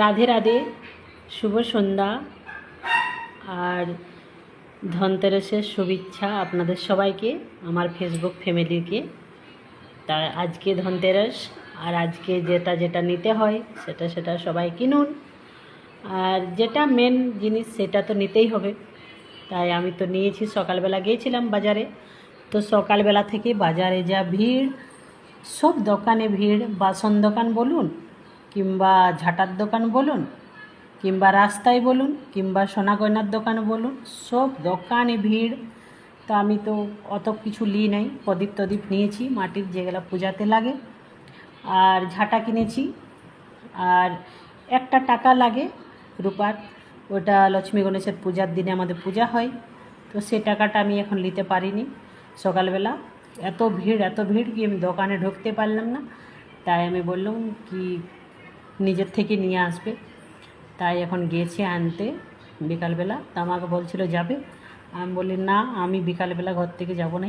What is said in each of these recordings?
রাধে রাধে, শুভ সন্ধ্যা আর ধনতেরাসের শুভেচ্ছা আপনাদের সবাইকে, আমার ফেসবুক ফ্যামিলিকে। তা আজকে ধনতেরাস, আর আজকে যেটা যেটা নিতে হয় সেটা সেটা সবাই কিনুন, আর যেটা মেন জিনিস সেটা তো নিতেই হবে। তাই আমি তো নিয়েছি। সকালবেলা গিয়েছিলাম বাজারে, তো সকালবেলা থেকে বাজারে যা ভিড়, সব দোকানে ভিড়। বাসন দোকান বলুন, কিংবা ঝাঁটার দোকান বলুন, কিংবা রাস্তায় বলুন, কিংবা সোনা গয়নার দোকান বলুন, সব দোকানে ভিড়। তো আমি তো অত কিছু নিই নাই, প্রদীপ টদীপ নিয়েছি মাটির, যেগুলো পূজাতে লাগে, আর ঝাঁটা কিনেছি। আর একটা টাকা লাগে রূপার, ওটা লক্ষ্মী গণেশের পূজার দিনে আমাদের পূজা হয়, তো সে টাকাটা আমি এখন নিতে পারিনি। সকালবেলা এত ভিড় কি আমি দোকানে ঢুকতে পারলাম না। তাই আমি বললাম কি নিজের থেকে নিয়ে আসবে, তাই এখন গিয়েছি আনতে বিকালবেলা। তা আমাকে বলছিল যাবে, আমি বলি না, আমি বিকালবেলা ঘর থেকে যাব না।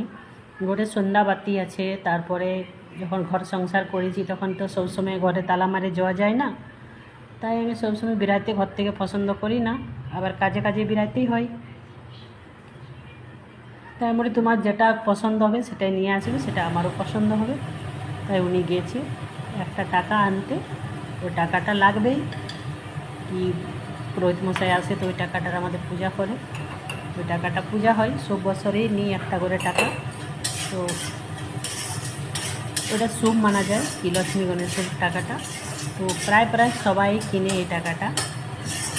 ঘরে সন্ধ্যাবাতি আছে, তারপরে যখন ঘর সংসার করেছি তখন তো সবসময় ঘরে তালা মারে যাওয়া যায় না। তাই আমি সবসময় বেরাতে ঘর থেকে পছন্দ করি না, আবার কাজে কাজে বেরাতেই হয়। তাই বলি তোমার যেটা পছন্দ হবে সেটাই নিয়ে আসবে, সেটা আমারও পছন্দ হবে। তাই উনি গিয়েছে একটা টাকা আনতে, ওই টাকাটা লাগবেই। কি পুরোহিত মশাই আসে তো ওই টাকাটার আমাদের পূজা করে, ওই টাকাটা পূজা হয়। সব বছরেই নিই একটা করে টাকা, তো ওটা শুভ মানা যায় কি লক্ষ্মী গণেশের টাকাটা। তো প্রায় সবাই কিনে এই টাকাটা,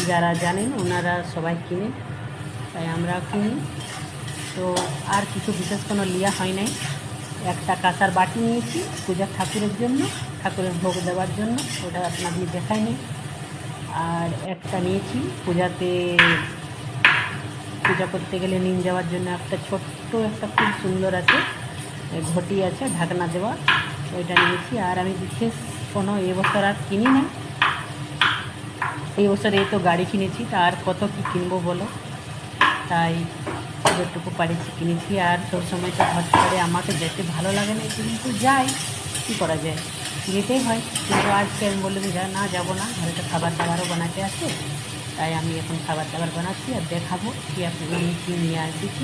যারা জানেন ওনারা সবাই কিনে, তাই আমরা কিনি। তো আর কিছু বিশেষ কোনো লিয়া হয় নাই। একটা কাঁসার বাটি নিয়েছি পূজার ঠাকুরের জন্য, ঠাকুরের ভোগ দেওয়ার জন্য, ওটা আপনাদের দেখায়নি। আর একটা নিয়েছি পূজাতে, পূজা করতে গেলে নিয়ে যাওয়ার জন্য একটা ছোট্ট, একটা খুব সুন্দর আছে ঘটি আছে ঢাকনা দেওয়া, ওইটা নিয়েছি। আর আমি বিশেষ কোনো এবছর আর কিনি না, এই বছর এই তো গাড়ি কিনেছি, তা আর কত কী কিনবো বলো। তাই যতটুকু পারিছি কিনেছি। আর সবসময় তো ঘর করে আমাকে যেতে ভালো লাগে না, কিন্তু যাই, কী করা যায়, যেতেই হয়। কিন্তু আজকে আমি বললাম না, যাবো না, ঘরে তো খাবার দাবারও বানাতে আছে। তাই আমি এখন খাবার দাবার বানাচ্ছি আর দেখাবো কি আমি কী নিয়ে আসছি।